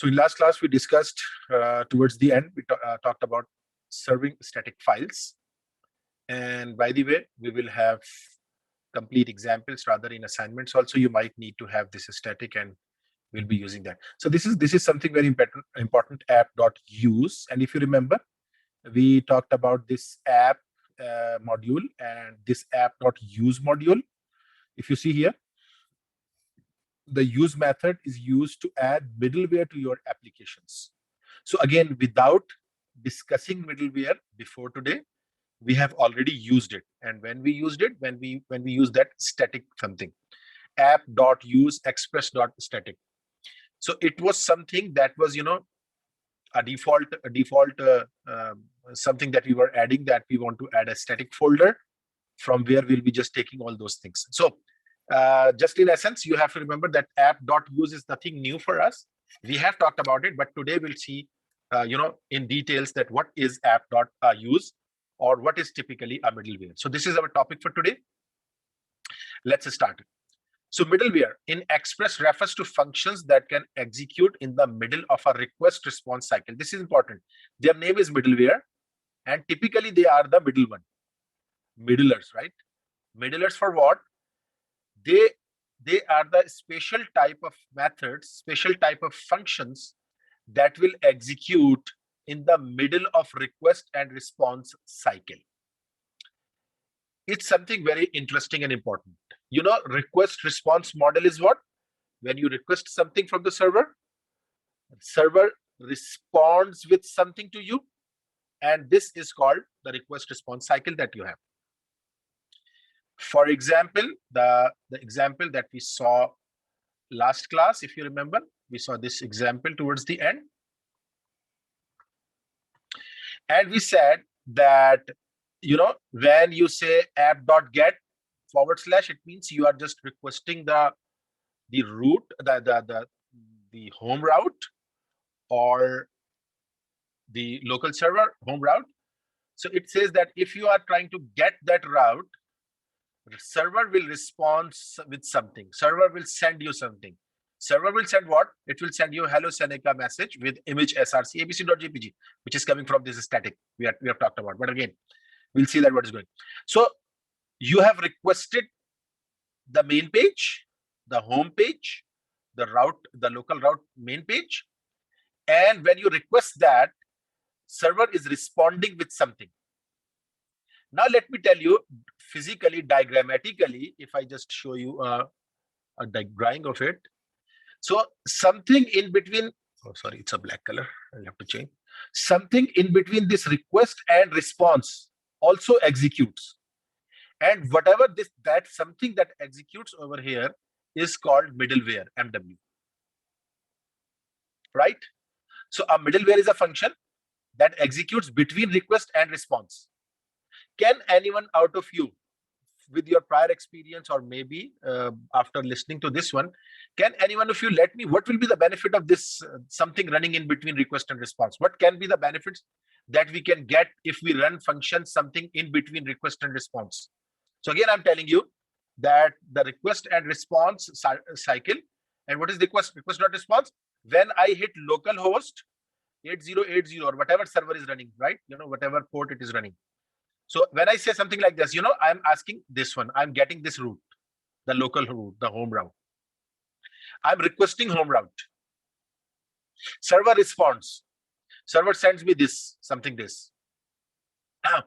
So in last class, we discussed towards the end, we talked about serving static files. And by the way, we will have complete examples rather in assignments. Also, you might need to have this static, and we'll be using that. So this is something very important app.use. And if you remember, we talked about this app module and this app.use module. If you see here, the use method is used to add middleware to your applications. So again, without discussing middleware before today, we have already used it. And when we used it, when we use that static something, app.use express.static. So it was something that was, a default something that we were adding, that we want to add a static folder from where we'll be just taking all those things. So just in essence, you have to remember that app.use is nothing new for us. We have talked about it, but today we'll see, in details that what is app.use or what is typically a middleware. So this is our topic for today. Let's start. So middleware in Express refers to functions that can execute in the middle of a request response cycle. This is important. Their name is middleware, and typically they are the middle one. Middlers, right? Middlers for what? They are the special type of methods, special type of functions that will execute in the middle of request and response cycle. It's something very interesting and important. Request response model is what? When you request something from the server responds with something to you, and this is called the request response cycle that you have. For example, the example that we saw last class, if you remember, we saw this example towards the end. And we said that, when you say app.get / it means you are just requesting the route, the home route or the local server home route. So it says that if you are trying to get that route, the server will respond with something. Server will send you something. Server will send what? It will send you hello Seneca message with image src abc.jpg, which is coming from this static we have talked about. But again, we'll see that what is going. So you have requested the main page, the home page, the route, the local route main page. And when you request that, server is responding with something. Now, let me tell you physically, diagrammatically, if I just show you a drawing of it. So something in between, oh, sorry, it's a black color. I'll have to change. Something in between this request and response also executes. And whatever that something that executes over here is called middleware, MW. Right? So a middleware is a function that executes between request and response. Can anyone out of you, with your prior experience or maybe after listening to this one, can anyone of you let me, what will be the benefit of this something running in between request and response? What can be the benefits that we can get if we run functions something in between request and response? So again, I'm telling you that the request and response cycle, and what is request not response? When I hit localhost 8080 or whatever server is running, right? Whatever port it is running. So when I say something like this, I'm asking this one, I'm getting this route, the local route, the home route. I'm requesting home route. Server responds. Server sends me this, something this. Now,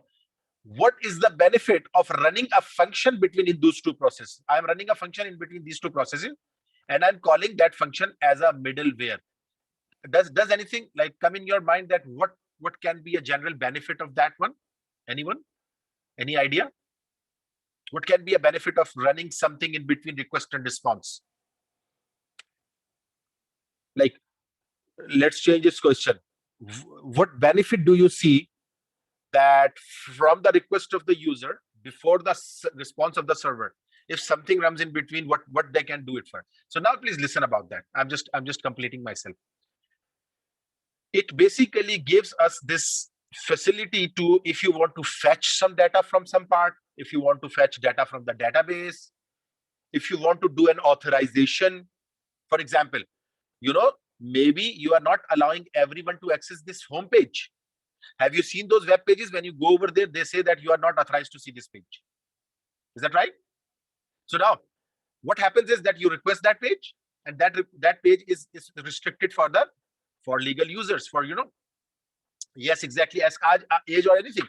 what is the benefit of running a function between those two processes? I'm running a function in between these two processes, and I'm calling that function as a middleware. Does anything like come in your mind that what can be a general benefit of that one? Anyone? Any idea? What can be a benefit of running something in between request and response? Like, let's change this question. What benefit do you see that from the request of the user before the response of the server, if something runs in between, what they can do it for? So now please listen about that. I'm just completing myself. It basically gives us this facility to, if you want to fetch some data from some part, if you want to fetch data from the database, if you want to do an authorization, for example, maybe you are not allowing everyone to access this home page. Have you seen those web pages? When you go over there, they say that you are not authorized to see this page. Is that right? So now what happens is that you request that page, and that page is restricted for legal users, for, yes, exactly, as age or anything.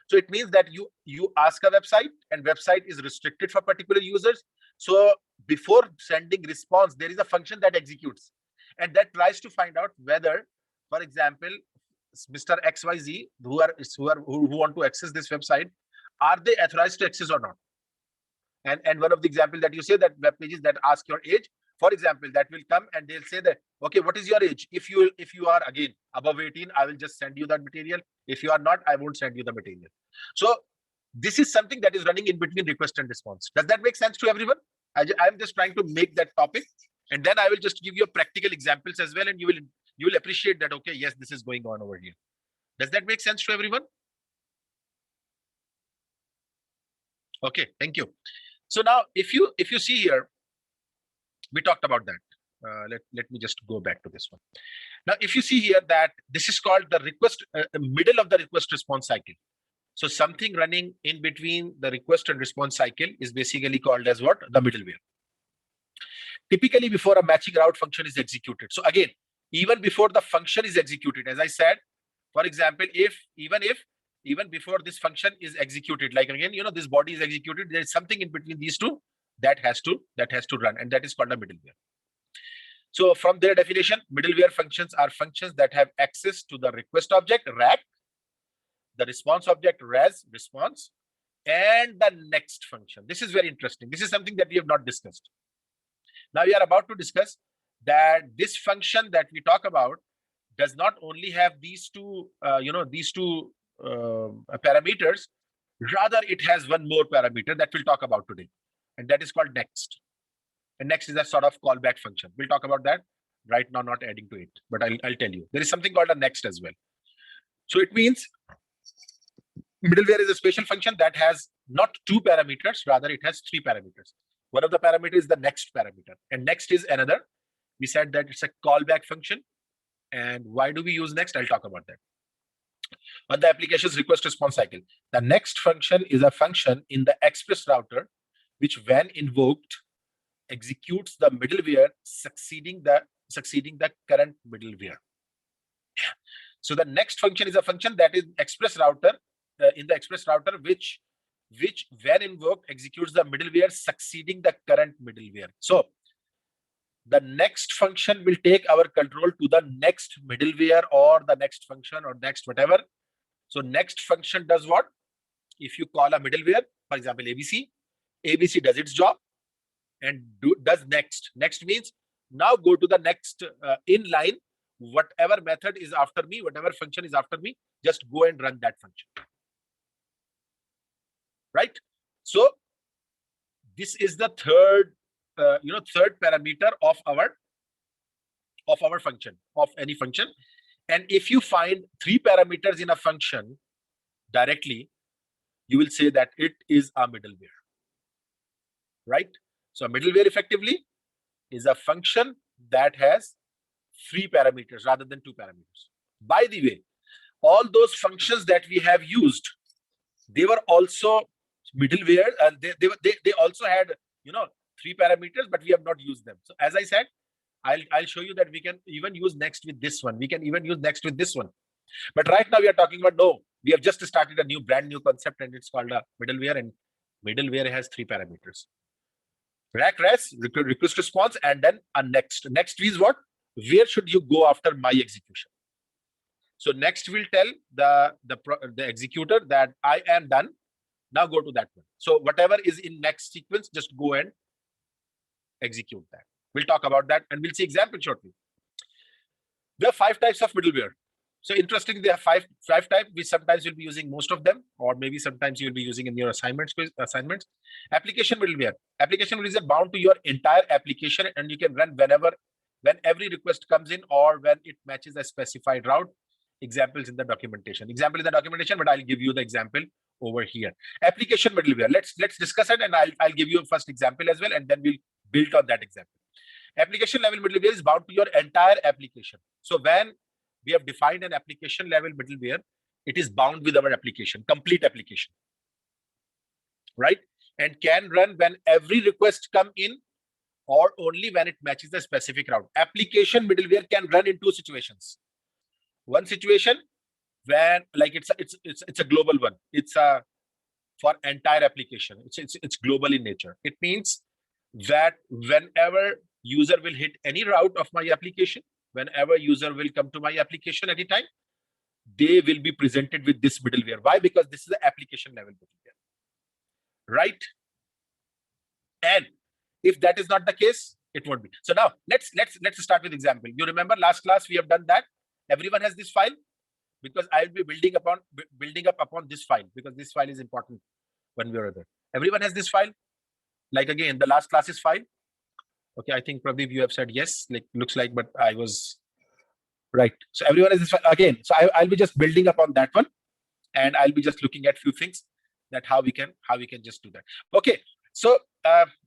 So it means that you ask a website, and website is restricted for particular users. So before sending response, there is a function that executes, and that tries to find out whether, for example, Mr. XYZ who want to access this website, are they authorized to access or not? And one of the examples that you say, that web pages that ask your age, for example, that will come and they'll say that, okay, what is your age? If you are again above 18, I will just send you that material. If you are not, I won't send you the material. So this is something that is running in between request and response. Does that make sense to everyone? I'm just trying to make that topic, and then I will just give you practical examples as well, and you will appreciate that, okay, yes, this is going on over here. Does that make sense to everyone? Okay, thank you. So now if you see here, we talked about that. Let me just go back to this one. Now, if you see here, that this is called the request, middle of the request response cycle. So something running in between the request and response cycle is basically called as what? The middleware. Typically before a matching route function is executed. So again, even before the function is executed, as I said, for example, even before this function is executed, like again, this body is executed, there is something in between these two that has to run, and that is called a middleware. So from their definition, middleware functions are functions that have access to the request object, RAC, the response object, RES, response, and the next function. This is very interesting. This is something that we have not discussed. Now we are about to discuss that this function that we talk about does not only have these two parameters, rather it has one more parameter that we'll talk about today, and that is called next. And next is a sort of callback function. We'll talk about that right now, not adding to it, but I'll tell you. There is something called a next as well. So it means middleware is a special function that has not two parameters, rather it has three parameters. One of the parameters is the next parameter, and next is another. We said that it's a callback function. And why do we use next? I'll talk about that. On the application's request response cycle, the next function is a function in the express router, which when invoked, executes the middleware succeeding the current middleware. So the next function is a function that is express router, in the express router, which when invoked executes the middleware succeeding the current middleware. So the next function will take our control to the next middleware or the next function or next whatever. So next function does what? If you call a middleware, for example, ABC does its job and does next. Next means now go to the next in line, whatever method is after me, whatever function is after me, just go and run that function. Right? So this is the third parameter of our function, of any function. And if you find three parameters in a function directly, you will say that it is a middleware. Right? So a middleware effectively is a function that has three parameters rather than two parameters. By the way, all those functions that we have used, they were also middleware, and they also had three parameters, but we have not used them. So as I said, I'll show you that we can even use next with this one. We can even use next with this one. But right now we are talking about, no, we have just started a brand new concept, and it's called a middleware, and middleware has three parameters: RAC, RES, request response, and then a next. Next is what? Where should you go after my execution? So next will tell the executor that I am done. Now go to that one. So whatever is in next sequence, just go and execute that. We'll talk about that, and we'll see example shortly. There are 5 types of middleware. So interestingly, there are five types. We sometimes will be using most of them, or maybe sometimes you'll be using in your assignments. Application middleware. Application middleware is bound to your entire application, and you can run when every request comes in, or when it matches a specified route. Examples in the documentation. But I'll give you the example over here. Application middleware. Let's discuss it, and I'll give you a first example as well, and then we'll build on that example. Application level middleware is bound to your entire application. So when we have defined an application level middleware, it is bound with our application, complete application, right? And can run when every request come in or only when it matches the specific route. Application middleware can run in two situations. One situation when like it's a global one. It's a for entire application. It's global in nature. It means that whenever user will hit any route of my application, whenever user will come to my application anytime, they will be presented with this middleware. Why? Because this is the application level middleware, right? And if that is not the case, it won't be. So now let's start with example. You remember last class we have done that. Everyone has this file because I will be building up upon this file because this file is important one way or other. Everyone has this file. Like again, the last class's file. Okay, I think probably you have said yes. Like looks like, but I was right. So everyone has this file again. So I'll be just building upon that one, and I'll be just looking at few things that how we can just do that. Okay. So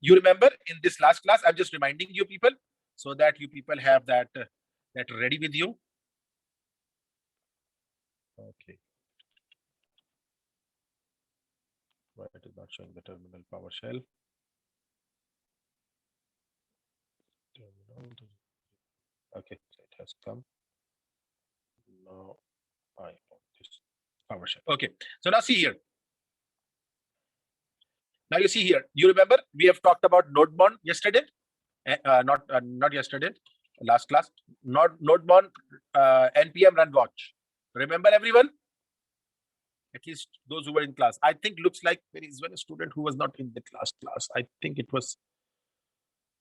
you remember in this last class, I'm just reminding you people so that you people have that ready with you. Okay. Why it is not showing the terminal PowerShell? Okay, so it has come. Now I want this PowerShell. Okay, so now see here. Now you see here, you remember we have talked about Nodemon yesterday, not yesterday, last class. Nodemon npm run watch. Remember everyone? At least those who were in class. I think looks like there is one student who was not in the class. I think it was,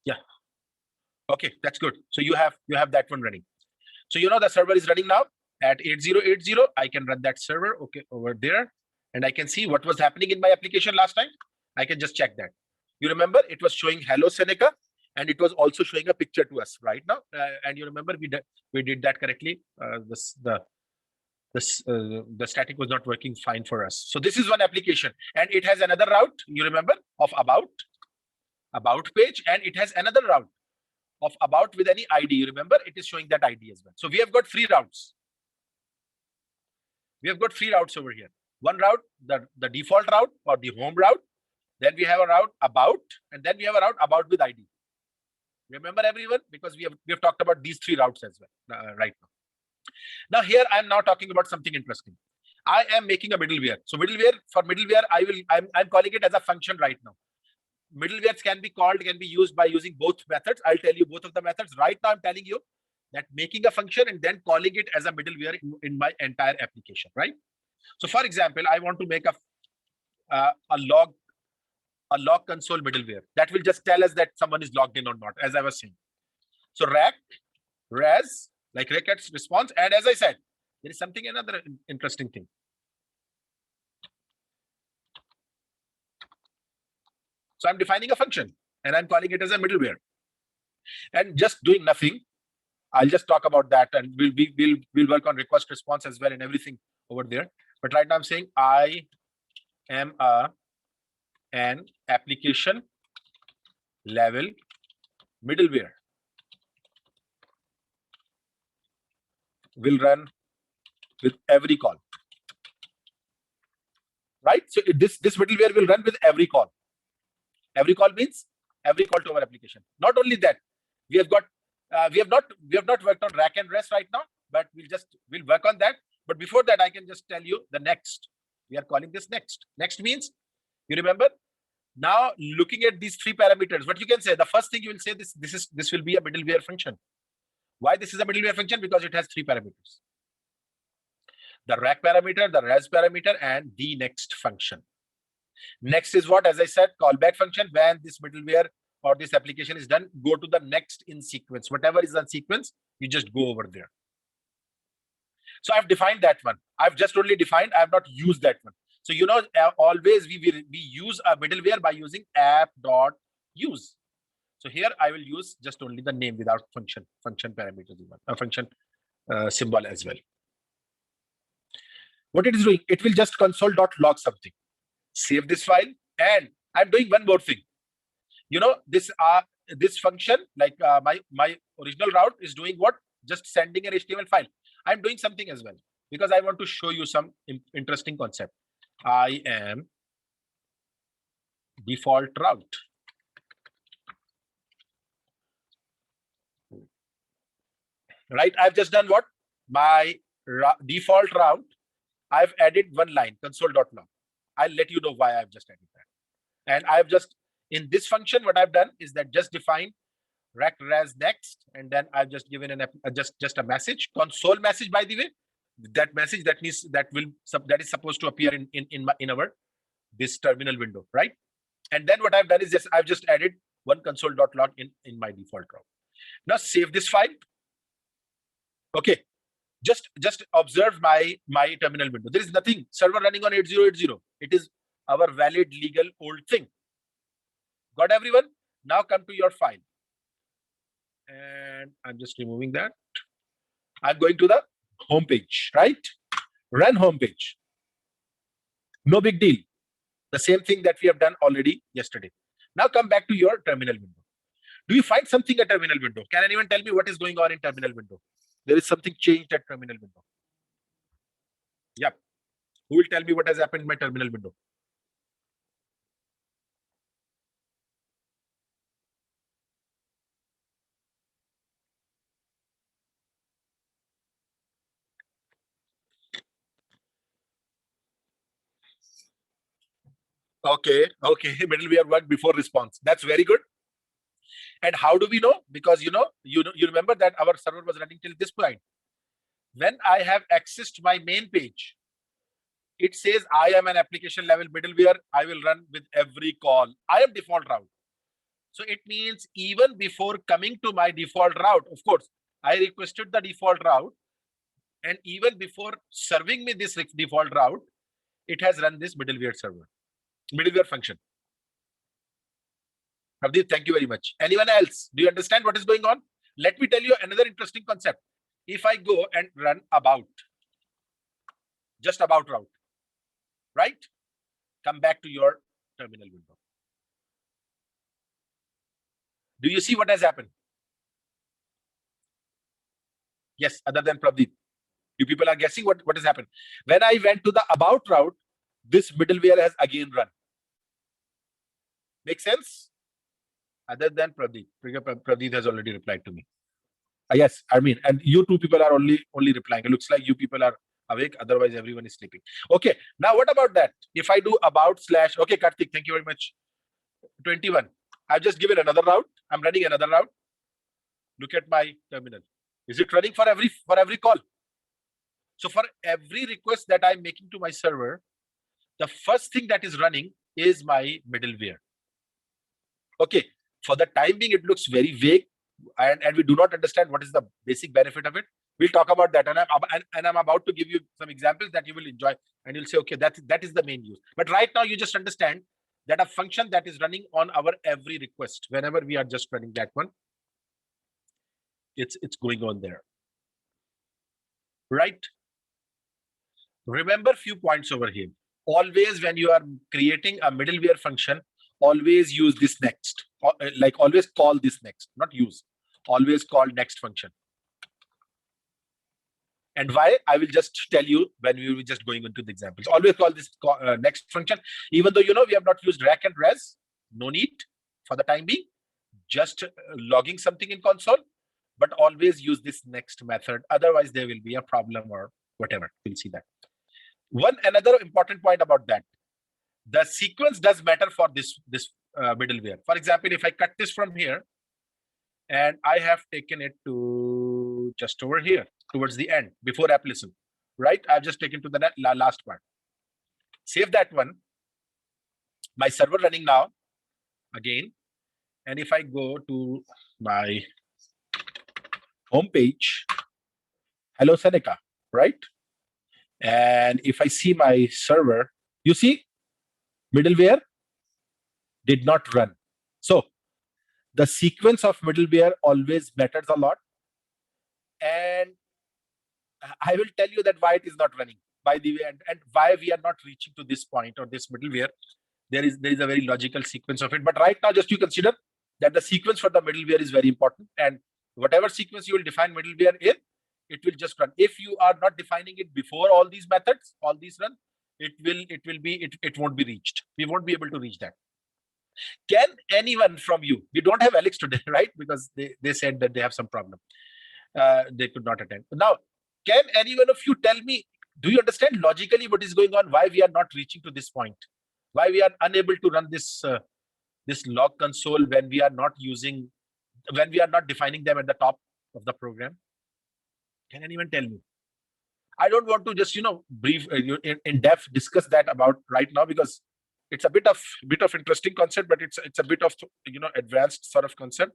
yeah. Okay, that's good. So you have that one running. So you know the server is running now at 8080. I can run that server over there, and I can see what was happening in my application last time. I can just check that. You remember it was showing hello Seneca, and it was also showing a picture to us right now. And you remember we did that correctly. The static was not working fine for us. So this is one application, and it has another route. You remember of about page, and it has another route of about with any ID. You remember it is showing that ID as well. So we have got three routes. We have got three routes over here. One route, the default route or the home route. Then we have a route about, and then we have a route about with ID. Remember everyone, because we have talked about these three routes as well right now. Now here I'm now talking about something interesting. I am making a middleware. So middleware, I'm calling it as a function right now. Middlewares can be used by using both methods. I'll tell you both of the methods. Right now I'm telling you that making a function and then calling it as a middleware in my entire application, right? So for example, I want to make a log console middleware that will just tell us that someone is logged in or not, as I was saying. So res, like records response. And as I said, there is another interesting thing. So I'm defining a function and I'm calling it as a middleware and just doing nothing. I'll just talk about that, and we'll work on request response as well and everything over there. But right now I'm saying I am an application level middleware will run with every call, right? So this middleware will run with every call. Every call means every call to our application. Not only that, we have not worked on rack and rest right now, but we'll work on that. But before that, I can just tell you the next. We are calling this next. Next means, you remember, now looking at these three parameters, what you can say, the first thing you will say, this will be a middleware function. Why this is a middleware function? Because it has three parameters. The rack parameter, the res parameter, and the next function. Next is what, as I said, callback function. When this middleware or this application is done, go to the next in sequence. Whatever is on sequence, you just go over there. So I've defined that one. I've just only defined, I have not used that one. So, you know, always we use a middleware by using app.use. So here I will use just only the name without function parameters, function symbol as well. What it is doing, it will just console.log something. Save this file, and I'm doing one more thing. You know, this this function, like my original route is doing what? Just sending an HTML file. I'm doing something as well because I want to show you some interesting concept. I am default route. Right? I've just done what? My default route, I've added one line, console.log. I'll let you know why I've just added that. And I've just, in this function, what I've done is that just define rect res next, and then I've just given an just a message, console message, by the way. That message that is supposed to appear in our this terminal window, right? And then what I've done is just I've just added one console.log in my default route. Now save this file. Okay, just observe my terminal window. There is nothing server running on 8080. It is our valid legal old thing. Got everyone? Now come to your file. And I'm just removing that. I'm going to the home page, right? Run home page. No big deal. The same thing that we have done already yesterday. Now come back to your terminal window. Do you find something at terminal window? Can anyone tell me what is going on in terminal window? There is something changed at terminal window. Yep. Who will tell me what has happened in my terminal window? Okay. Middleware work before response. That's very good. And how do we know? Because you remember that our server was running till this point. When I have accessed my main page, it says I am an application level middleware. I will run with every call. I am default route. So it means even before coming to my default route, of course, I requested the default route. And even before serving me this default route, it has run this middleware server, middleware function. Pravdeep, thank you very much. Anyone else? Do you understand what is going on? Let me tell you another interesting concept. If I go and run about, just about route, right? Come back to your terminal window. Do you see what has happened? Yes, other than Pravdeep. You people are guessing what has happened. When I went to the about route, this middleware has again run. Make sense? Other than Pradeep. Pradeep has already replied to me. Yes, I mean, and you two people are only replying. It looks like you people are awake, otherwise everyone is sleeping. Okay, now what about that? If I do about / okay, Karthik, thank you very much. 21. I've just given another route. I'm running another route. Look at my terminal. Is it running for every call? So for every request that I'm making to my server, the first thing that is running is my middleware. Okay, for the time being, it looks very vague, and we do not understand what is the basic benefit of it. We'll talk about that, and I'm about to give you some examples that you will enjoy, and you'll say, okay, that is the main use. But right now, you just understand that a function that is running on our every request, whenever we are just running that one, it's going on there, right? Remember a few points over here. Always when you are creating a middleware function, always use this next, like always call this next, not use, always call next function. And why? I will just tell you when we will be just going into the examples. Always call this next function, even though we have not used rec and res. No need for the time being, just logging something in console, but always use this next method. Otherwise, there will be a problem or whatever. We'll see that. Another important point about that, the sequence does matter for this middleware. For example, if I cut this from here and I have taken it to just over here towards the end before app listen, right? I've just taken to the last part. Save that one. My server running now again. And if I go to my home page, hello Seneca, right? And if I see my server, you see middleware did not run. So the sequence of middleware always matters a lot. And I will tell you that why it is not running, by the way, and why we are not reaching to this point or this middleware. There is a very logical sequence of it. But right now, just you consider that the sequence for the middleware is very important, and whatever sequence you will define middleware in, it will just run. If you are not defining it before all these methods, all these run, it won't be reached. We won't be able to reach that. Can anyone from you, we don't have Alex today, right? Because they said that they have some problem. They could not attend. Now, can any one of you tell me, do you understand logically what is going on? Why we are not reaching to this point? Why we are unable to run this this log console when we are not defining them at the top of the program? Can anyone tell me? I don't want to just brief in depth discuss that about right now, because it's a bit of interesting concept, but it's a bit of advanced sort of concept.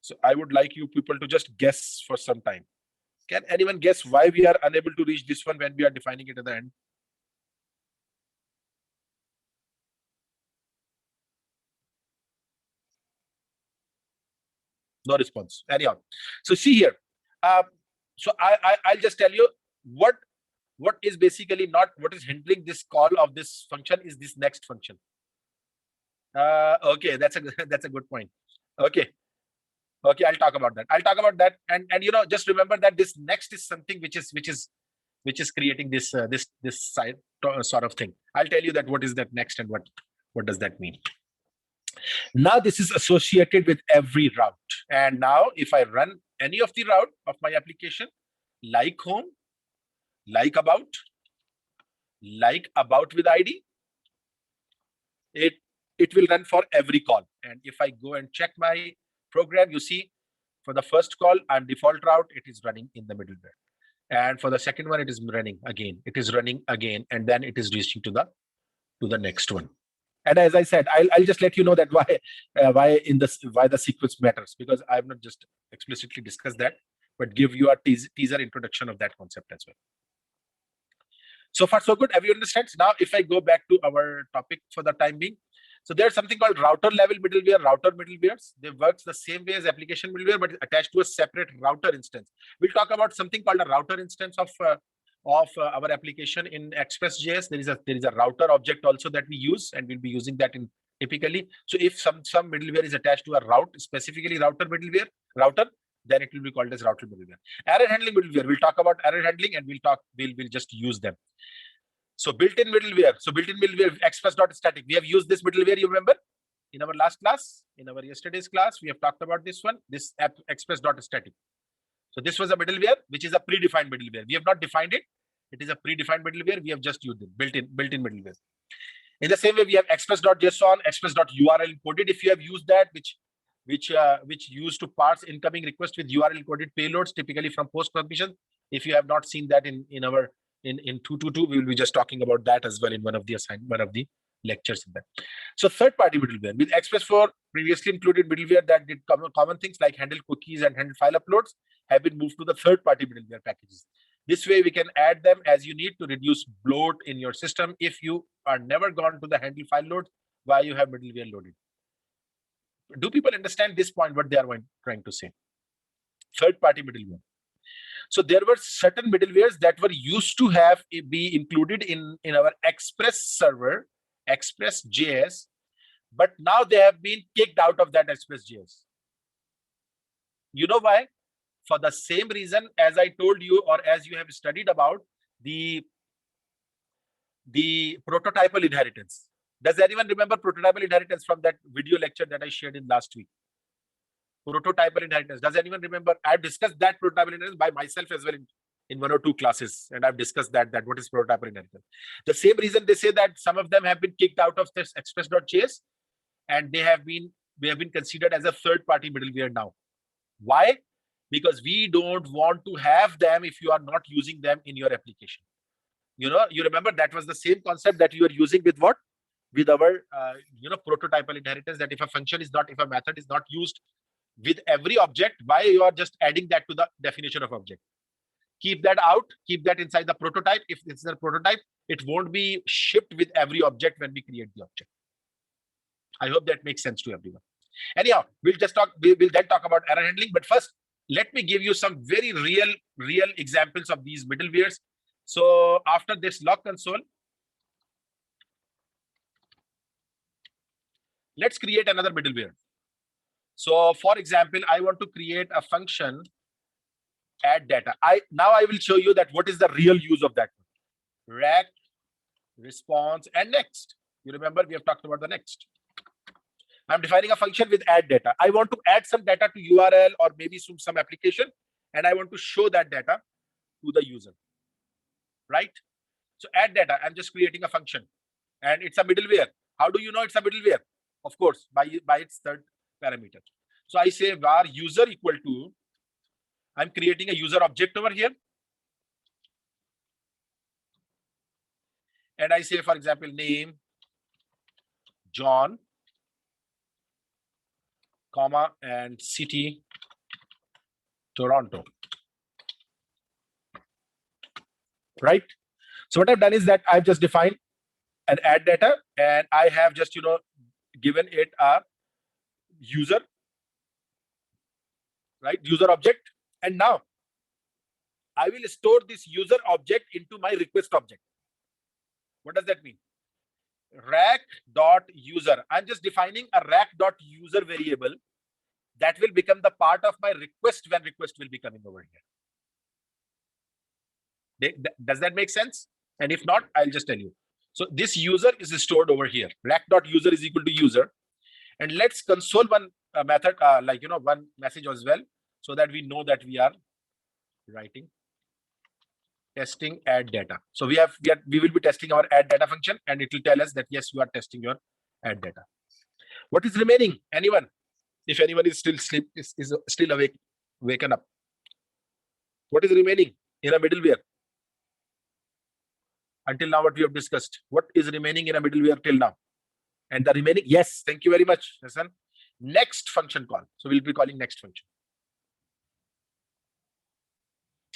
So I would like you people to just guess for some time. Can anyone guess why we are unable to reach this one when we are defining it at the end? No response. Anyhow, so see here. So I'll just tell you what is basically not what is hindering this call of this function is this next function. Okay, that's a good point. Okay, I'll talk about that. And just remember that this next is something which is creating this this side sort of thing. I'll tell you that what is that next and what does that mean. Now this is associated with every route, and now if I run any of the route of my application, like home, like about with ID, it will run for every call. And if I go and check my program, you see for the first call, I'm default route, it is running in the middleware. And for the second one, it is running again. And then it is reaching to the next one. And as I said, I'll just let you know that why the sequence matters, because I have not just explicitly discussed that, but give you a teaser introduction of that concept as well. So far, so good. Everyone understands? Now, if I go back to our topic for the time being, so there's something called router level middleware, router middlewares. They work the same way as application middleware, but attached to a separate router instance. We'll talk about something called a router instance of our application in Express.js. There is a router object also that we use, and we'll be using that in typically. So if some middleware is attached to a route, specifically router, then it will be called as router middleware. Error handling middleware. We'll talk about error handling, and we'll just use them. So built-in middleware. Express.static. We have used this middleware, you remember? In our last class, in our yesterday's class, we have talked about this one, this app Express.static. So this was a middleware, which is a predefined middleware. We have not defined it. It is a predefined middleware. We have just used it, built-in middleware. In the same way, we have Express.json, Express.url encoded. If you have used that, which used to parse incoming request with URL encoded payloads, typically from post permission. If you have not seen that in our 222, we will be just talking about that as well in one of the lectures in that. So third-party middleware with Express4 previously included middleware that did common things like handle cookies and handle file uploads have been moved to the third-party middleware packages. This way, we can add them as you need to reduce bloat in your system. If you are never gone to the handle file load, why you have middleware loaded? Do people understand this point, what they are trying to say? Third-party middleware. So there were certain middlewares that were used to be included in our Express server, Express.js, but now they have been kicked out of that Express.js. You know why? For the same reason as I told you, or as you have studied about the prototypal inheritance. Does anyone remember prototypal inheritance from that video lecture that I shared in last week? Prototypal inheritance. Does anyone remember? I've discussed that prototypal inheritance by myself as well in one or two classes, and I've discussed that what is prototypal inheritance. The same reason they say that some of them have been kicked out of this Express.js, and they have been considered as a third-party middleware now. Why? Because we don't want to have them if you are not using them in your application. You remember that was the same concept that you are using with what? With our prototypal inheritance, that if a method is not used with every object, why you are just adding that to the definition of object? Keep that out, keep that inside the prototype. If this is a prototype, it won't be shipped with every object when we create the object. I hope that makes sense to everyone. Anyhow, we'll then talk about error handling. But first, let me give you some very real examples of these middlewares. So after this log console, let's create another middleware. So for example, I want to create a function add data. Now I will show you that what is the real use of that. Rack, response, and next. You remember we have talked about the next. I'm defining a function with add data. I want to add some data to URL or maybe some application, and I want to show that data to the user, right? So add data, I'm just creating a function, and it's a middleware. How do you know it's a middleware? Of course, by its third parameter. So I say var user equal to, I'm creating a user object over here. And I say, for example, name, John, comma, and city, Toronto. Right? So what I've done is that I've just defined an add data, and I have just, given it a user, right? User object. And now I will store this user object into my request object. What does that mean? Rack.user. I'm just defining a rack.user variable that will become the part of my request when request will be coming over here. Does that make sense? And if not, I'll just tell you. So this user is stored over here. Rack.user is equal to user. And let's console one method, one message as well, so that we know that we are writing testing add data. So we will be testing our add data function, and it will tell us that yes, you are testing your add data. What is remaining? Anyone? If anyone is still still awake, waken up. What is remaining in a middleware? Until now, what we have discussed. What is remaining in a middleware till now? And the remaining, yes, thank you very much, Hassan. Next function call. So we'll be calling next function.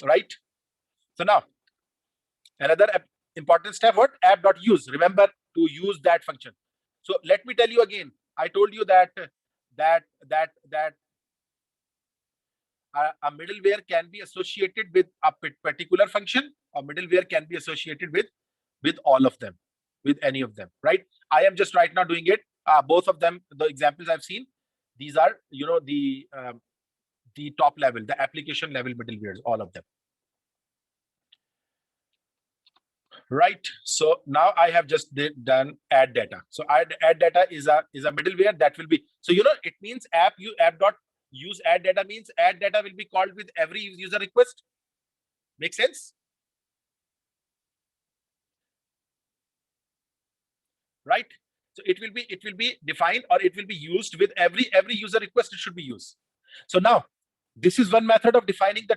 Right? So now, another important step, what? App.use. Remember to use that function. So let me tell you again. I told you that a middleware can be associated with a particular function, or middleware can be associated with all of them, with any of them, right? I am just right now doing it. Both of them, the examples I've seen, these are, the top level, the application level middlewares, all of them. Right. So now I have just done add data. So add data is a middleware that will be, so it means app.use add data means add data will be called with every user request. Make sense? Right. So it will be defined, or it will be used with every user request. It should be used. So now this is one method of defining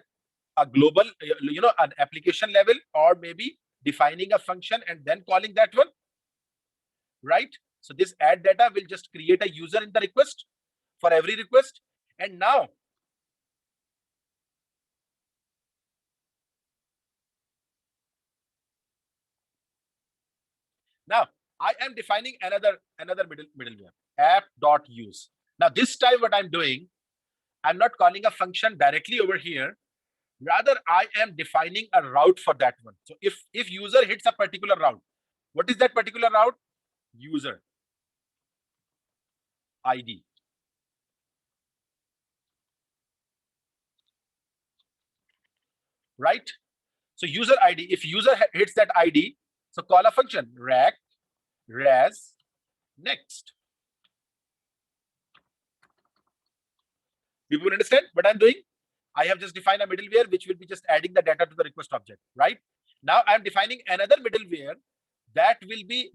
a global, an application level, or maybe defining a function and then calling that one, right? So this add data will just create a user in the request for every request. And now I am defining another middleware, app.use. Now this time what I'm doing, I'm not calling a function directly over here. Rather, I am defining a route for that one. So if user hits a particular route, what is that particular route? User ID. Right? So user ID, if user hits that ID, so call a function rack res next. People understand what I'm doing? I have just defined a middleware which will be just adding the data to the request object, right? Now I'm defining another middleware that will be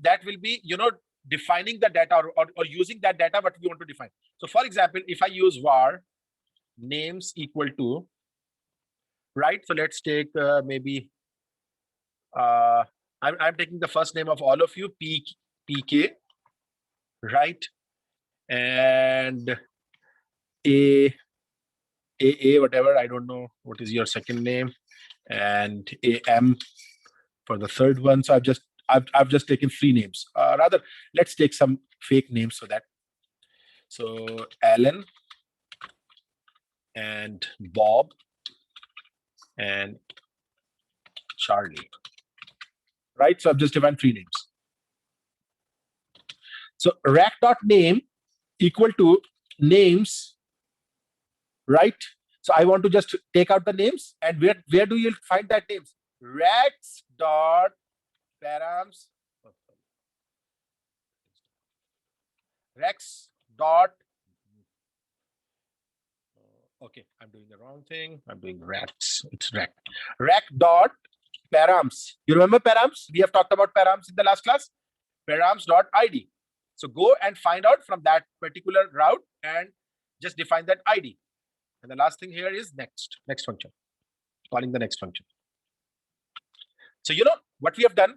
defining the data or using that data what we want to define. So for example, if I use var names equal to, right? So let's take maybe I'm taking the first name of all of you, PK, right? And A whatever, I don't know what is your second name, and AM for the third one. So I've just taken 3 names. Rather, let's take some fake names so that. So Alan and Bob and Charlie, right? So I've just defined 3 names. So rack.name equal to names right? So I want to just take out the names, and where do you find that names? Rex dot params, Rex dot. Okay, I'm doing the wrong thing. I'm doing Rex. It's Rec. Rec dot params. You remember params? We have talked about params in the last class. Params dot ID. So go and find out from that particular route and just define that ID. And the last thing here is next function. Calling the next function. So you know what we have done?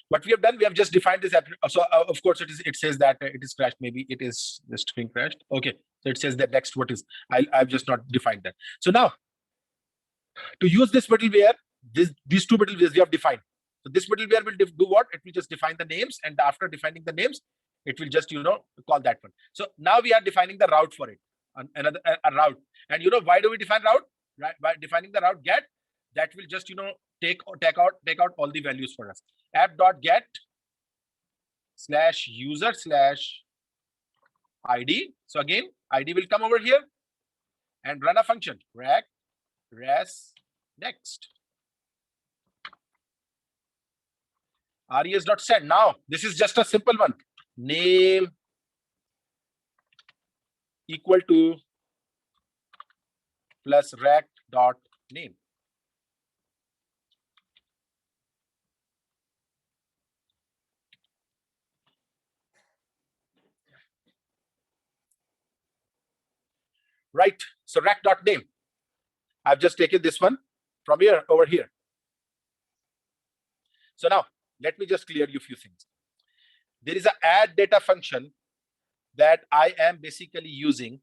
What we have done, we have just defined this. So of course it says that it is crashed. Maybe it is the string crashed. Okay, so it says that next what is. I've just not defined that. So now to use this middleware, these two middlewares we have defined. So this middleware will do what? It will just define the names, and after defining the names, it will just call that one. So now we are defining the route for it, another a route. And why do we define route? Right, by defining the route get, that will just take out all the values for us. App.get /user /ID. So again, ID will come over here and run a function. Rec res next. Res.send. Now this is just a simple one. Name equal to plus rec dot name. Right. So rec dot name. I've just taken this one from here over here. So now let me just clear you a few things. There is an add data function that I am basically using,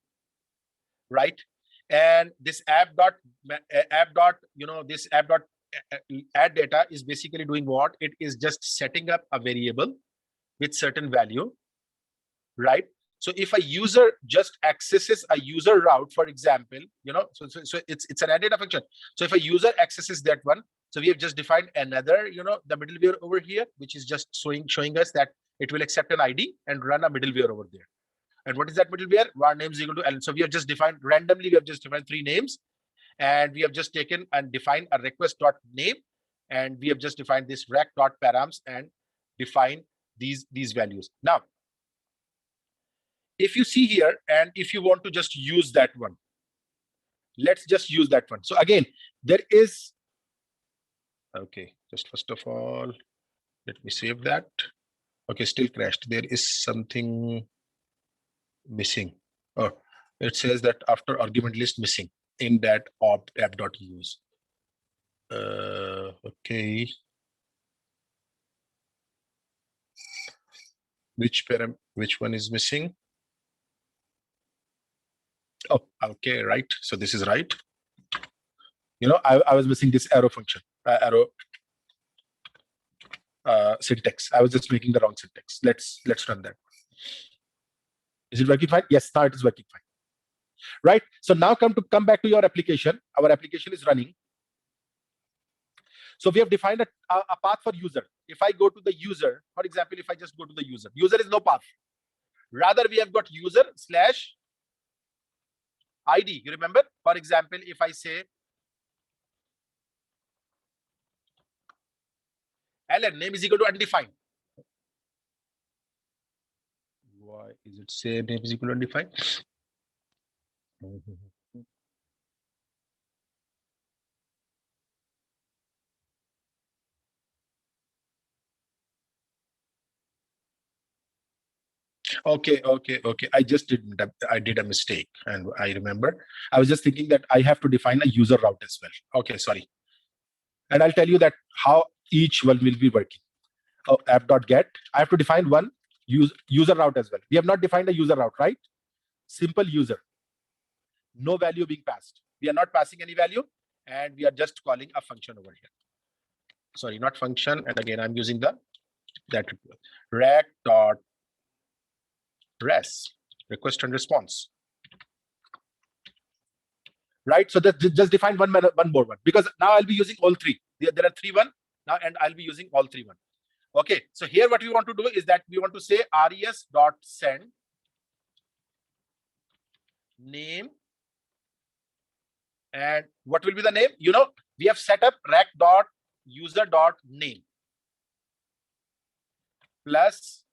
right? And this add dot add data is basically doing what? It is just setting up a variable with certain value, right? So if a user just accesses a user route, for example, so it's an add data function. So if a user accesses that one, so we have just defined another, the middleware over here, which is just showing us that it will accept an ID and run a middleware over there. And what is that middleware? Var name is equal to L. So we have just defined randomly, we have just defined 3 names, and we have just taken and defined a request.name, and we have just defined this rec.params and define these values. Now, if you see here, and if you want to just use that one, let's just use that one. So again, there is, okay, just first of all, let me save that. Okay, still crashed. There is something missing. Oh, it says that after argument list missing in that app.use. Okay. Which one is missing? Oh, okay, right. So this is right. I was missing this arrow function, arrow syntax. I was just making the wrong syntax. Let's run that. Is it working fine? Yes, now it is working fine. Right. So now come back to your application. Our application is running. So we have defined a path for user. If I go to the user, for example, if I just go to the user is no path. Rather, we have got user /ID. You remember? For example, if I say Alan, name is equal to undefined. Why is it say name is equal to undefined? Okay. I did a mistake, and I remember. I was just thinking that I have to define a user route as well. Okay, sorry. And I'll tell you that how each one will be working. App.get. I have to define one user route as well. We have not defined a user route, right? Simple user. No value being passed. We are not passing any value, and we are just calling a function over here. Sorry, not function. And again, I'm using that rec.res, request and response. Right. So that just define one more one, because now I'll be using all 3. There are 3 1 now, and I'll be using all 3 1. Okay. So here what we want to do is that we want to say res.send name And what will be the name? You know, we have set up rack.user.name plus,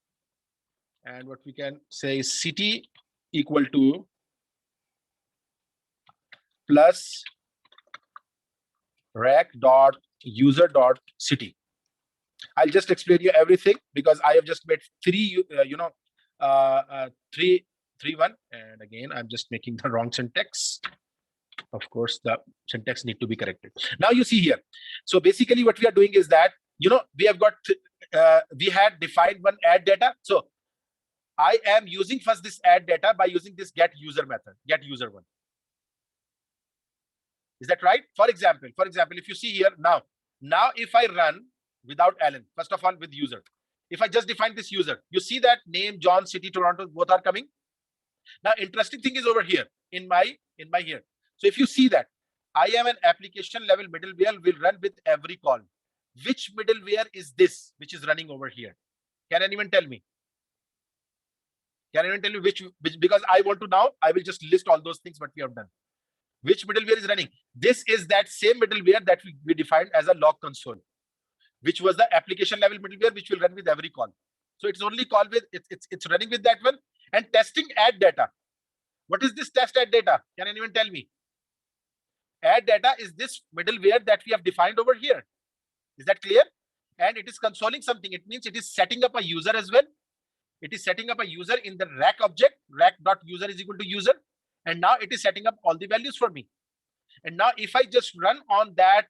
and what we can say is city equal to plus rack.user.city. I'll just explain you everything because I have just made three, one. And again, I'm just making the wrong syntax. Of course, the syntax need to be corrected. Now you see here. So basically what we are doing is that, you know, we have got, we had defined one add data. So I am using first this add data by using this get user method, get user one. Is that right? For example, if you see here now if I run without Alan, first of all with user, if I just define this user, you see that name, John, city, Toronto, both are coming. Now, interesting thing is over here in my here. So if you see that I am an application level middleware will run with every call. Which middleware is this which is running over here? Can anyone tell me? Can anyone tell me which because I want to now, I will just list all those things what we have done. Which middleware is running? This is that same middleware that we defined as a log console, which was the application level middleware, which will run with every call. So it's only call with, it's running with that one. And testing add data. What is this test add data? Can anyone tell me? Add data is this middleware that we have defined over here. Is that clear? And it is consoling something. It means it is setting up a user as well. It is setting up a user in the rack object, rack.user is equal to user. And now it is setting up all the values for me. And now if I just run on that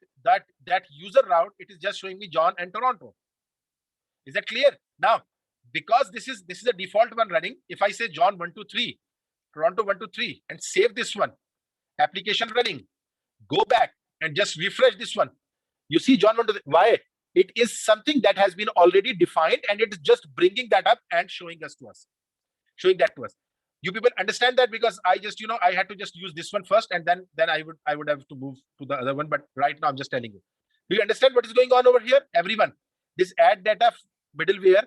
user route, it is just showing me John and Toronto. Is that clear? Now, because this is a default one running, if I say John 123, Toronto 123, and save this one, application running, go back and just refresh this one. You see John 123. Why? It is something that has been already defined, and it is just bringing that up and showing that to us. You people understand that? Because I just, you know, I had to just use this one first, and then I would have to move to the other one. But right now I'm just telling you. Do you understand what is going on over here, everyone? This add data middleware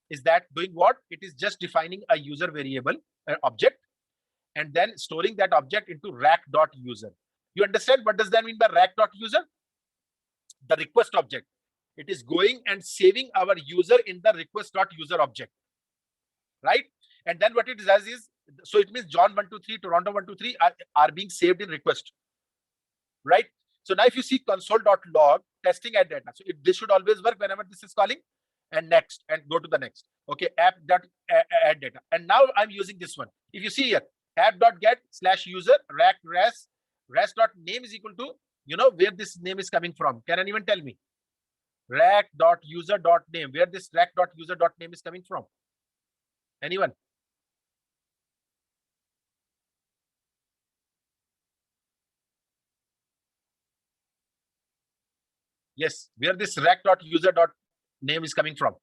is that doing what? It is just defining a user variable, an object, and then storing that object into rack.user. You understand what does that mean by rack.user? The request object. It is going and saving our user in the request.user object, right? And then what it does is, so it means John 123, Toronto 123 are being saved in request, right? So now if you see console.log testing add data, so this should always work whenever this is calling, and next, and go to the next. Okay, app.add data. And now I'm using this one. If you see here, app.get/user rack res.name is equal to, you know, where this name is coming from. Can anyone tell me? Rack.user.name, where this rack.user.name is coming from? Anyone? Yes, where this rack.user.name is coming from?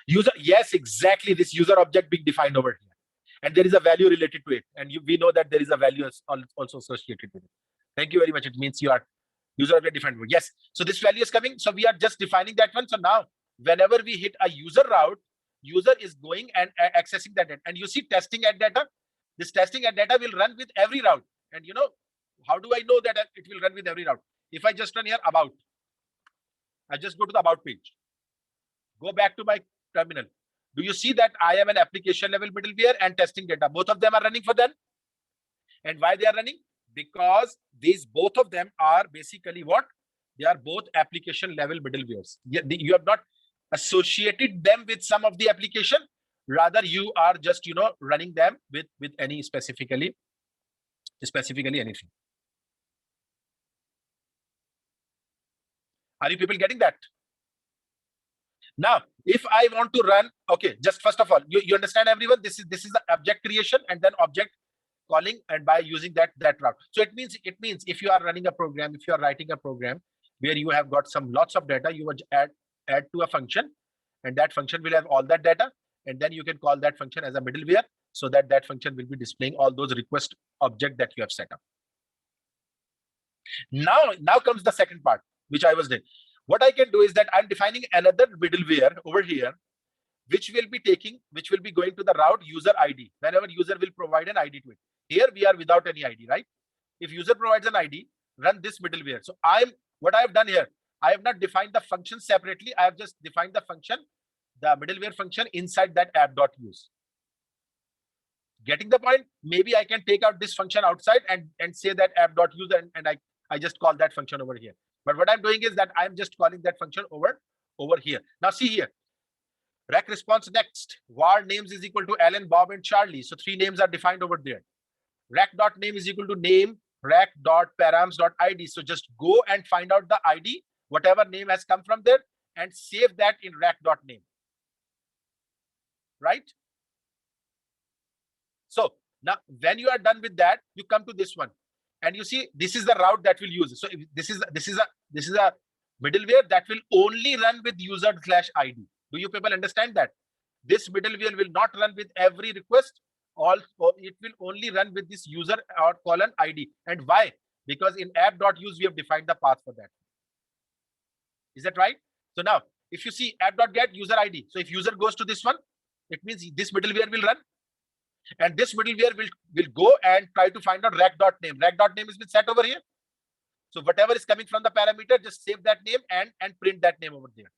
User, yes, exactly. This user object being defined over here. And there is a value related to it. And we know that there is a value also associated with it. Thank you very much. It means you are user object defined. Yes. So this value is coming. So we are just defining that one. So now whenever we hit a user route, user is going and accessing that data. And you see testing add data. This testing add data will run with every route. And you know, how do I know that it will run with every route? If I just run here about, I just go to the about page, go back to my terminal. Do you see that I am an application level middleware and testing data? Both of them are running for them. And why they are running? Because these both of them are basically what? They are both application level middlewares. You have not associated them with some of the application. Rather, you are just, you know, running them with any specifically anything. Are you people getting that? Now, if I want to run, okay, just first of all, you understand everyone, this is the object creation and then object calling, and by using that route. So it means if you are running a program, if you are writing a program where you have got lots of data, you would add to a function, and that function will have all that data, and then you can call that function as a middleware, so that function will be displaying all those request object that you have set up. Now comes the second part, which I was doing. What I can do is that I'm defining another middleware over here, which will be going to the route user ID. Whenever user will provide an ID to it. Here we are without any ID, right? If user provides an ID, run this middleware. So what I have done here, I have not defined the function separately. I have just defined the function, the middleware function inside that app.use. Getting the point? Maybe I can take out this function outside and say that app.use and I just call that function over here. But what I'm doing is that I'm just calling that function over here. Now see here, rec response next, var names is equal to Alan, Bob, and Charlie. So 3 names are defined over there. Rec.name is equal to name, rec.params.id. So just go and find out the ID, whatever name has come from there, and save that in rec.name. Right? So now when you are done with that, you come to this one. And you see, this is the route that we'll use. So this is a middleware that will only run with user/ID. Do you people understand that? This middleware will not run with every request. It will only run with this user or colon ID. And why? Because in app.use, we have defined the path for that. Is that right? So now, if you see app.get user ID, so if user goes to this one, it means this middleware will run. And this middleware will go and try to find out rec.name. Rec.name has been set over here. So whatever is coming from the parameter, just save that name and print that name over there.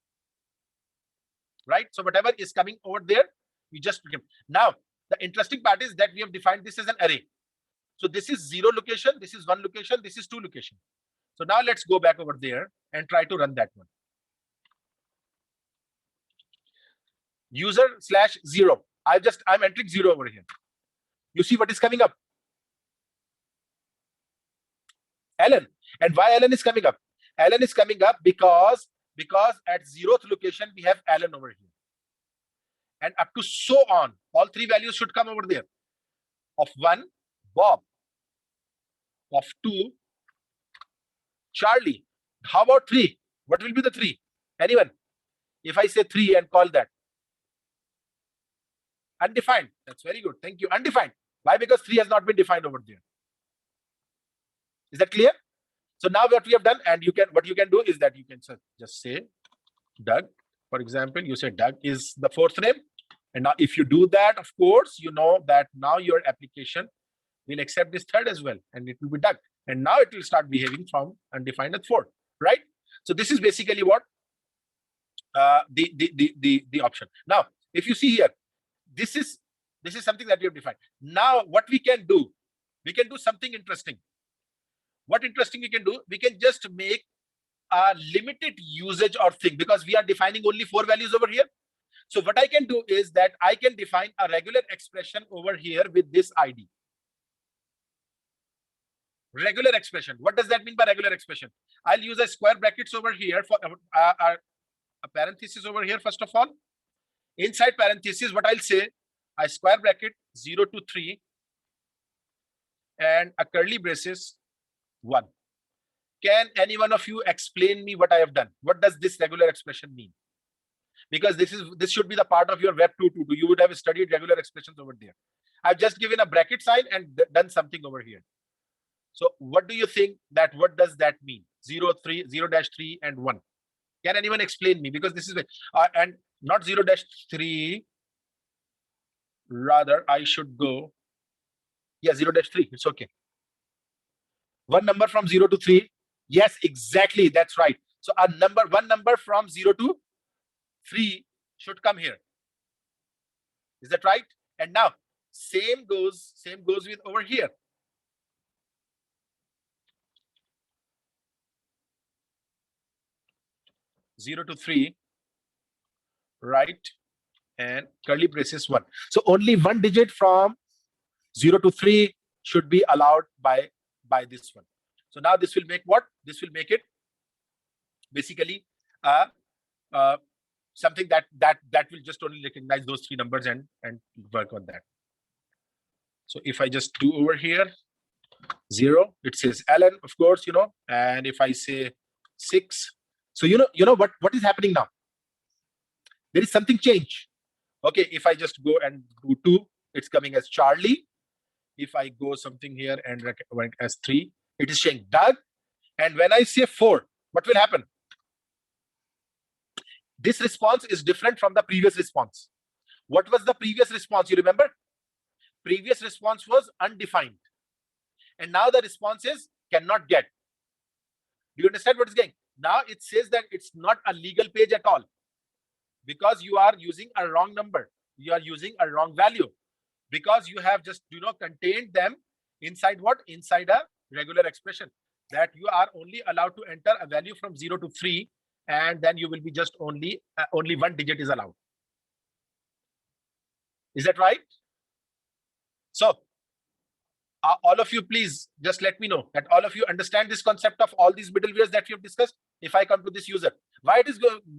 Right? So whatever is coming over there, you just give. Now, the interesting part is that we have defined this as an array. So this is 0 location, this is 1 location, this is 2 location. So now let's go back over there and try to run that one. User/0. I'm entering 0 over here. You see what is coming up? Alan. And why Alan is coming up? Alan is coming up because at 0th location we have Alan over here. And up to so on, all 3 values should come over there. Of 1, Bob. Of 2, Charlie. How about 3? What will be the 3? Anyone? If I say 3 and call that undefined, that's very good. Thank you. Undefined. Why? Because 3 has not been defined over there. Is that clear? So now what we have done, and what you can do is that you can just say Doug. For example, you say Doug is the 4th name. And now if you do that, of course, you know that now your application will accept this 3rd as well, and it will be Doug. And now it will start behaving from undefined at 4, right? So this is basically what the option. Now, if you see here, this is something that we have defined. Now, what we can do something interesting. What interesting we can do? We can just make a limited usage or thing, because we are defining only 4 values over here. So what I can do is that I can define a regular expression over here with this ID. Regular expression. What does that mean by regular expression? I'll use a square brackets over here for a parenthesis over here, first of all. Inside parenthesis, what I'll say, a square bracket 0 to 3 and a curly braces 1. Can any one of you explain me what I have done? What does this regular expression mean? Because this should be the part of your Web 2.2. You would have studied regular expressions over there. I've just given a bracket sign and done something over here. So what do you think what does that mean? 0-3 and 1. Can anyone explain me? Because this is and not 0-3. Rather, I should go. Yeah, 0-3. It's okay. One number from 0 to 3. Yes, exactly. That's right. So one number from 0 to 3 should come here. Is that right? And now same goes with over here. Zero to 3, right? And curly braces 1. So only 1 digit from 0 to 3 should be allowed by this one. So now this will make what? This will make it basically something that will just only recognize those 3 numbers and work on that. So if I just do over here 0, it says Alan, of course, and if I say 6, so you know what is happening now? There is something change. Okay, if I just go and do 2, it's coming as Charlie. If I go something here and rank as 3, it is saying Doug. And when I say 4, what will happen? This response is different from the previous response. What was the previous response? You remember? previous response was undefined, and now the response is cannot get. Do you understand what is going? Now it says that it's not a legal page at all, because you are using a wrong number, you are using a wrong value, because you have just contained them inside what? Inside a regular expression, that you are only allowed to enter a value from 0 to 3, and then you will be just only one digit is allowed. Is that right? So all of you, please just let me know that all of you understand this concept of all these middlewares that we have discussed. If I come to this user, why it is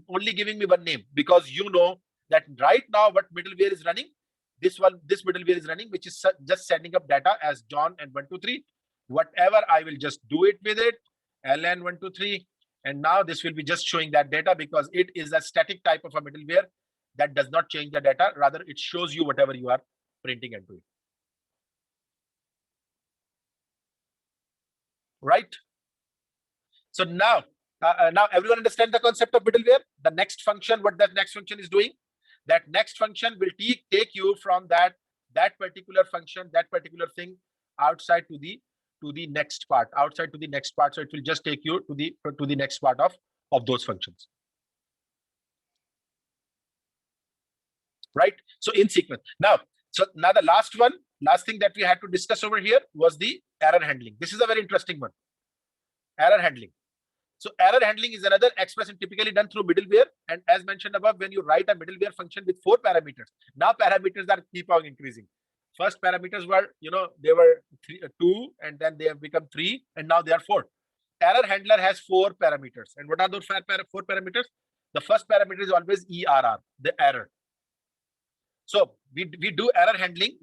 only giving me one name? Because you know that right now what middleware is running, this middleware is running, which is just sending up data as John and 123. Whatever, I will just do it with it, ln 123, and now this will be just showing that data, because it is a static type of a middleware that does not change the data, rather it shows you whatever you are printing and doing. Right? So now everyone understand the concept of middleware. The next function, what that next function is doing, that next function will take you from that particular function, that particular thing, outside to the next part, outside to the next part. So it will just take you to the next part of those functions. Right? So in sequence. Now the last thing that we had to discuss over here was the error handling. This is a very interesting one. Error handling. So error handling is another expression typically done through middleware. And as mentioned above, when you write a middleware function with 4 parameters, now parameters are keep on increasing. First parameters were, they were 2, and then they have become 3, and now they are 4. Error handler has 4 parameters. And what are those 4 parameters? The first parameter is always ERR, the error. So we do error handling,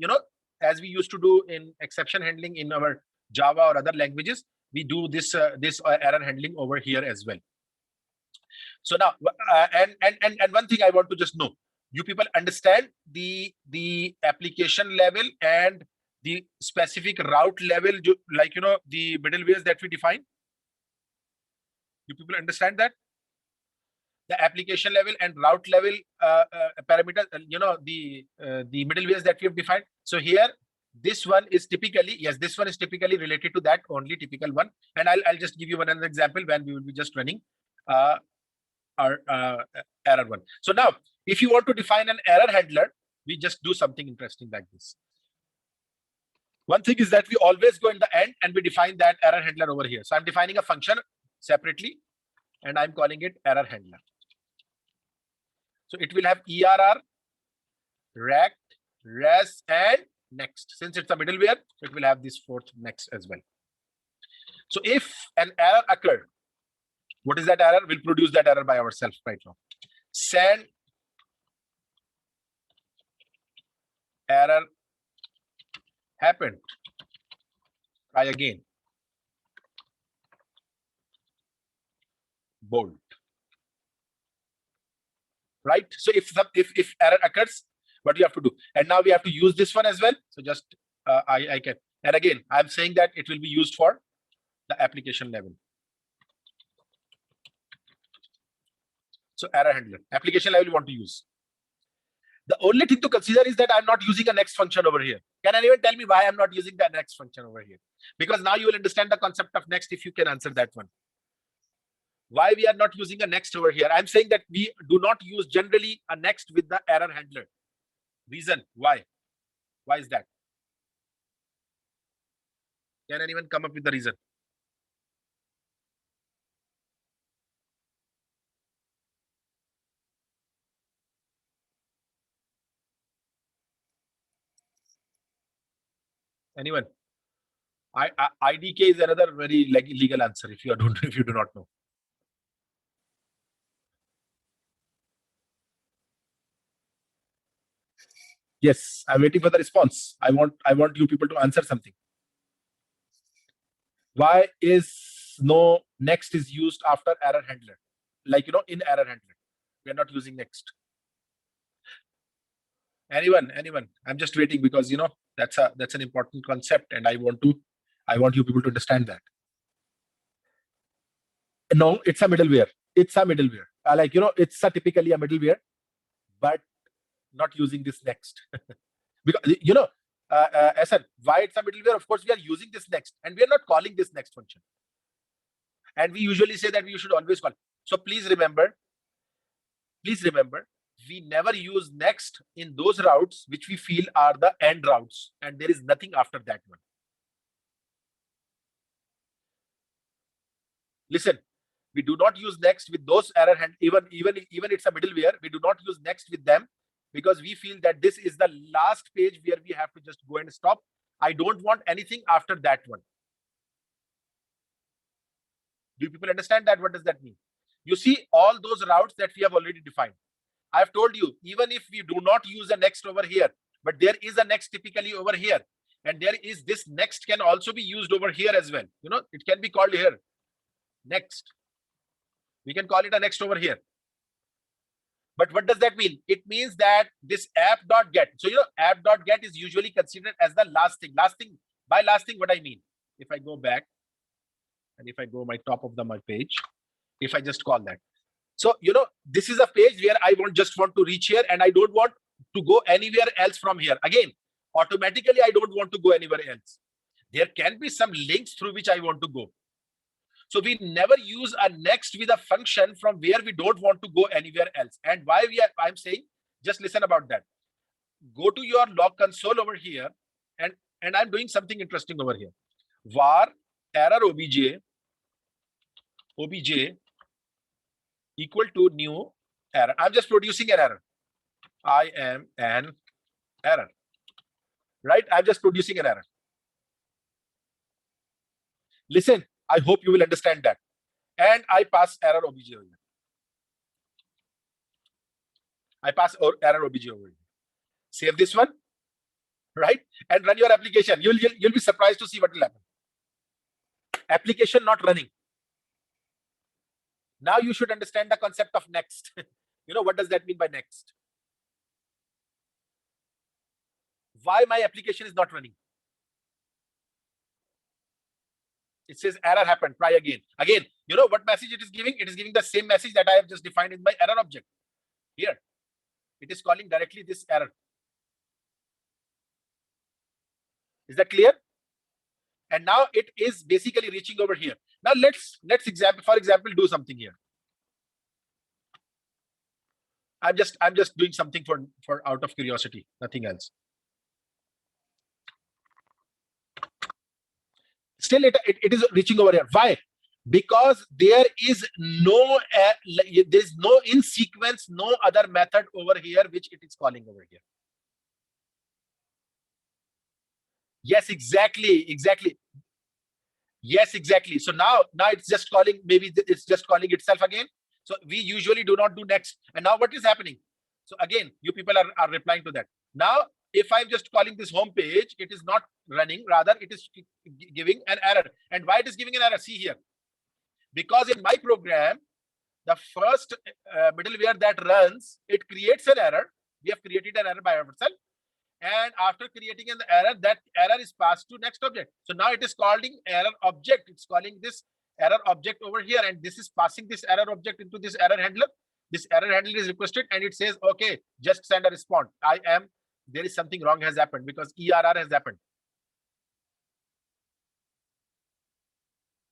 as we used to do in exception handling in our Java or other languages. We do this error handling over here as well. So now, and one thing I want to just know, you people understand the application level and the specific route level, like the middlewares that we define. You people understand that? The application level and route level parameters, the middlewares that we have defined. So here, this one is typically, yes, this one is typically related to that only typical one. And I'll just give you another example when we will be just running our error one. So now, if you want to define an error handler, we just do something interesting like this. One thing is that we always go in the end and we define that error handler over here. So I'm defining a function separately, and I'm calling it error handler. So it will have ERR, rect, res, and next. Since it's a middleware, it will have this 4th next as well. So if an error occurred, what is that error? We'll produce that error by ourselves right now. Send error happened. Try again. Bold. Right? So if error occurs, what you have to do? And now we have to use this one as well. So just I can. And again, I'm saying that it will be used for the application level. So error handler, application level you want to use. The only thing to consider is that I'm not using a next function over here. Can anyone tell me why I'm not using that next function over here? Because now you will understand the concept of next if you can answer that one. Why we are not using a next over here? I'm saying that we do not use generally a next with the error handler. Reason why? Why is that? Can anyone come up with the reason? Anyone? IDK is another very legal answer if you do not know. Yes, I'm waiting for the response. I want you people to answer something. Why is no next is used after error handler? Like in error handler, we are not using next. Anyone? I'm just waiting because that's an important concept, and I want you people to understand that. No, it's a middleware. It's a middleware. It's typically a middleware, but not using this next. Because SN, why it's a middleware? Of course, we are using this next, and we are not calling this next function. And we usually say that we should always call. So please remember, we never use next in those routes which we feel are the end routes, and there is nothing after that one. Listen, we do not use next with those error hand, even it's a middleware, we do not use next with them, because we feel that this is the last page where we have to just go and stop. I don't want anything after that one. Do people understand that? What does that mean? You see all those routes that we have already defined. I've told you, even if we do not use a next over here, but there is a next typically over here, and there is this next can also be used over here as well. You know, it can be called here next. We can call it a next over here. But what does that mean? It means that this app.get. So, you know, app.get is usually considered as the last thing. By last thing, what I mean? If I go back and if I go my top of my page, if I just call that. So, you know, this is a page where I just want to reach here, and I don't want to go anywhere else from here. Again, automatically, I don't want to go anywhere else. There can be some links through which I want to go. So we never use a next with a function from where we don't want to go anywhere else. And why I'm saying, just listen about that. Go to your log console over here, and I'm doing something interesting over here. Var error obj equal to new error. I'm just producing an error. I am an error. Right? I'm just producing an error. Listen, I hope you will understand that. And I pass error obj over here. I pass error obj over here. Save this one, right? And run your application. You'll be surprised to see what will happen. Application not running. Now you should understand the concept of next. You know, what does that mean by next? Why my application is not running? It says error happened, try again. Again, you know what message it is giving? It is giving the same message that I have just defined in my error object. Here, it is calling directly this error. Is that clear? And now it is basically reaching over here. Now let's for example, do something here. I'm just doing something for out of curiosity, nothing else. Still, it is reaching over here. Why? Because there is no in sequence, no other method over here which it is calling over here. Yes, exactly. Yes, exactly. So now it's just calling, maybe it's just calling itself again. So we usually do not do next. And now what is happening? So again, you people are replying to that. Now, if I'm just calling this home page, it is not running, rather it is giving an error. And why it is giving an error? See here. Because in my program, the first middleware that runs, it creates an error. We have created an error by ourselves. And after creating an error, that error is passed to next object. So now it is calling error object. It's calling this error object over here. And this is passing this error object into this error handler. This error handler is requested and it says, okay, just send a response. There is something wrong has happened because ERR has happened.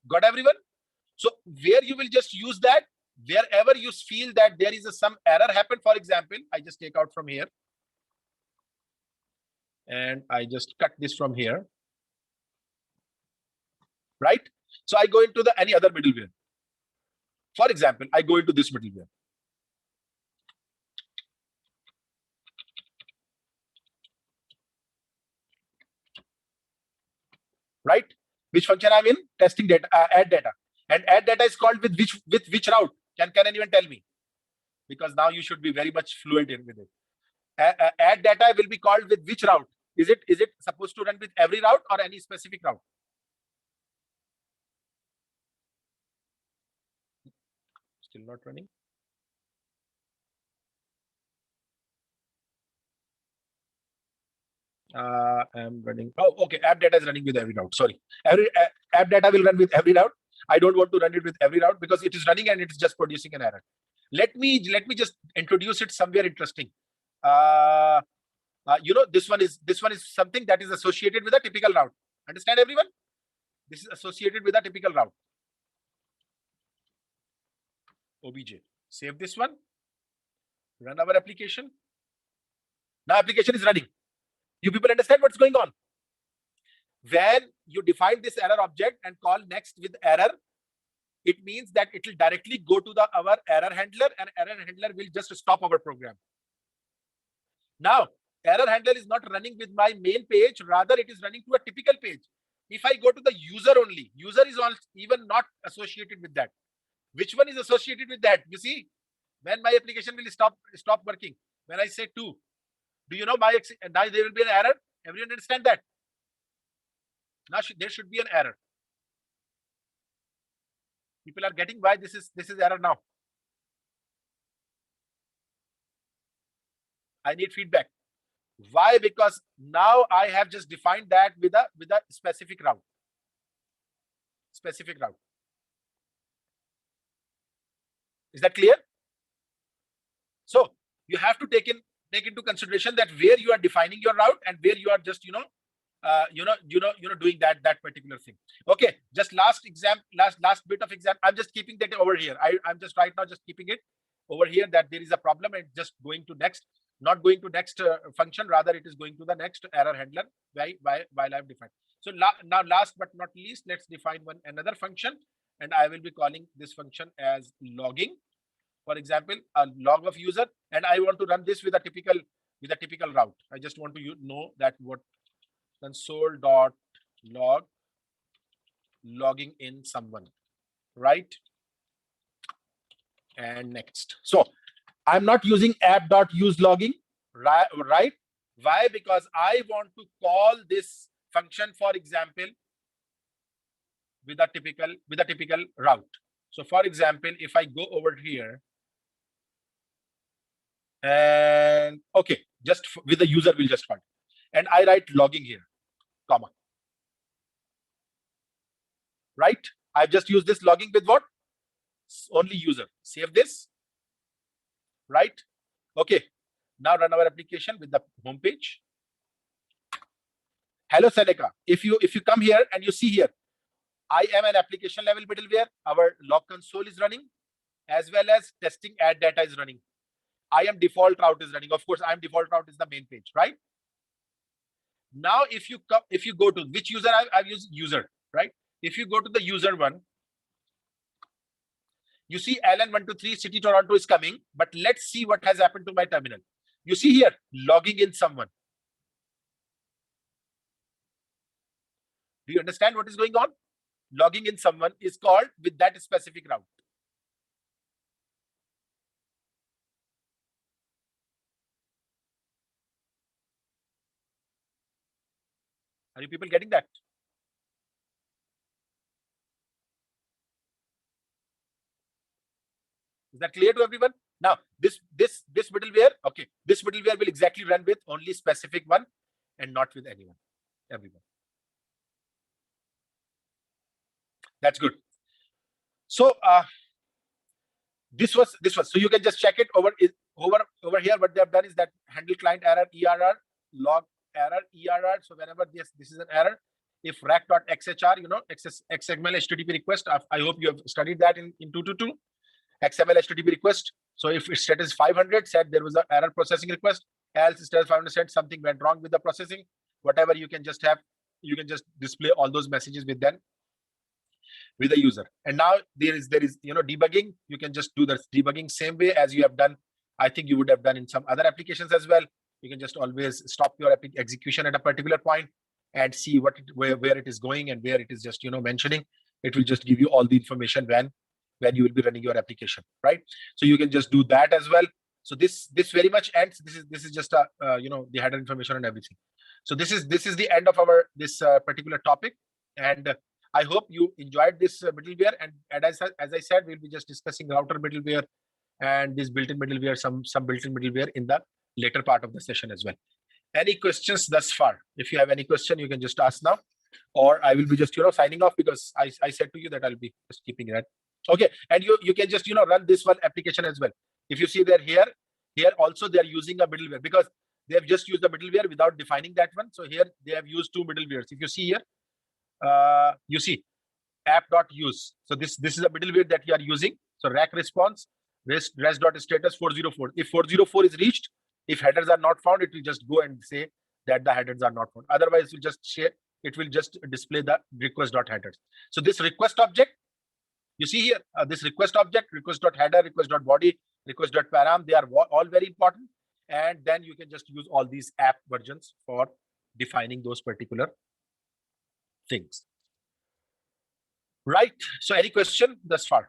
Got everyone? So where you will just use that, wherever you feel that there is some error happened. For example, I just take out from here. And I just cut this from here. Right? So I go into any other middleware. For example, I go into this middleware. Right? Which function I'm in? Testing data, add data. And add data is called with which route? Can anyone tell me? Because now you should be very much fluent in with it. Add data will be called with which route? Is it supposed to run with every route or any specific route? Still not running. I'm running. Oh, okay. App data is running with every route. Sorry. App data will run with every route. I don't want to run it with every route because it is running and it's just producing an error. Let me just introduce it somewhere interesting. this one is something that is associated with a typical route. Understand, everyone? This is associated with a typical route. OBJ. Save this one. Run our application. Now application is running. You people understand what's going on? When you define this error object and call next with error, it means that it will directly go to our error handler, and error handler will just stop our program. Now, error handler is not running with my main page, rather it is running to a typical page. If I go to the user only, user is also even not associated with that. Which one is associated with that? You see, when my application will stop working, when I say 2, do you know now there will be an error? Everyone understand that? Now there should be an error. People are getting why this is error now. I need feedback. Why? Because now I have just defined that with a specific route. Specific route. Is that clear? So you have to take into consideration that where you are defining your route and where you are just doing that particular thing. Okay, just last bit of exam. I'm just keeping that over here. I'm just right now just keeping it over here that there is a problem and just going to next, not going to next function, rather it is going to the next error handler while I've defined. So now last but not least, let's define another function, and I will be calling this function as logging. For example, a log of user, and I want to run this with a typical route. I just want to know that what console.log logging in someone, right? And next. So I'm not using app.use logging, right? Why? Because I want to call this function, for example, with a typical route. So for example, if I go over here and okay, just with the user will just find, and I write logging here, comma, right? I've just used this logging with what? Only user. Save this, right? Okay, now run our application with the home page. Hello Seneca. If you come here and you see here, I am an application level middleware. Our log console is running, as well as testing add data is running. I am default route is running. Of course, I am default route is the main page, right? Now, if you go to which user, I've used user, right? If you go to the user one, you see Alan123 City Toronto is coming, but let's see what has happened to my terminal. You see here, logging in someone. Do you understand what is going on? Logging in someone is called with that specific route. Are you people getting that? Is that clear to everyone? Now, this middleware, okay, this middleware will exactly run with only specific one and not with everyone. That's good. So this was so you can just check it over here. What they have done is that handle client error, ERR, log error, ERR. So whenever this is an error, if rack.xhr, XML HTTP request. I hope you have studied that in 222 XML HTTP request. So if its status 500 said there was an error processing request, else status 500 said something went wrong with the processing. Whatever you can just display all those messages with the user. And now there is debugging. You can just do the debugging same way as you have done. I think you would have done in some other applications as well. You can just always stop your execution at a particular point and see where it is going and where it is just mentioning. It will just give you all the information when you will be running your application, right? So you can just do that as well. So this very much ends. This is just the header information and everything. So this is the end of our this particular topic, and I hope you enjoyed this middleware. And as I said, we'll be just discussing router middleware and this built-in middleware, some built-in middleware in the later part of the session as well. Any questions thus far? If you have any question, you can just ask now, or I will be just signing off, because I said to you that I'll be just keeping that. Okay, and you can just run this one application as well. If you see that here also they are using a middleware, because they have just used the middleware without defining that one. So here they have used two middlewares. If you see here, you see app.use. So this is a middleware that you are using. So rack response, rest.status 404. If 404 is reached, if headers are not found, it will just go and say that the headers are not found. Otherwise, it will just share, it will just display the request.headers. So this request object, you see here, this request object, request.header, request.body, request.param, they are all very important. And then you can just use all these app versions for defining those particular things. Right. So any question thus far?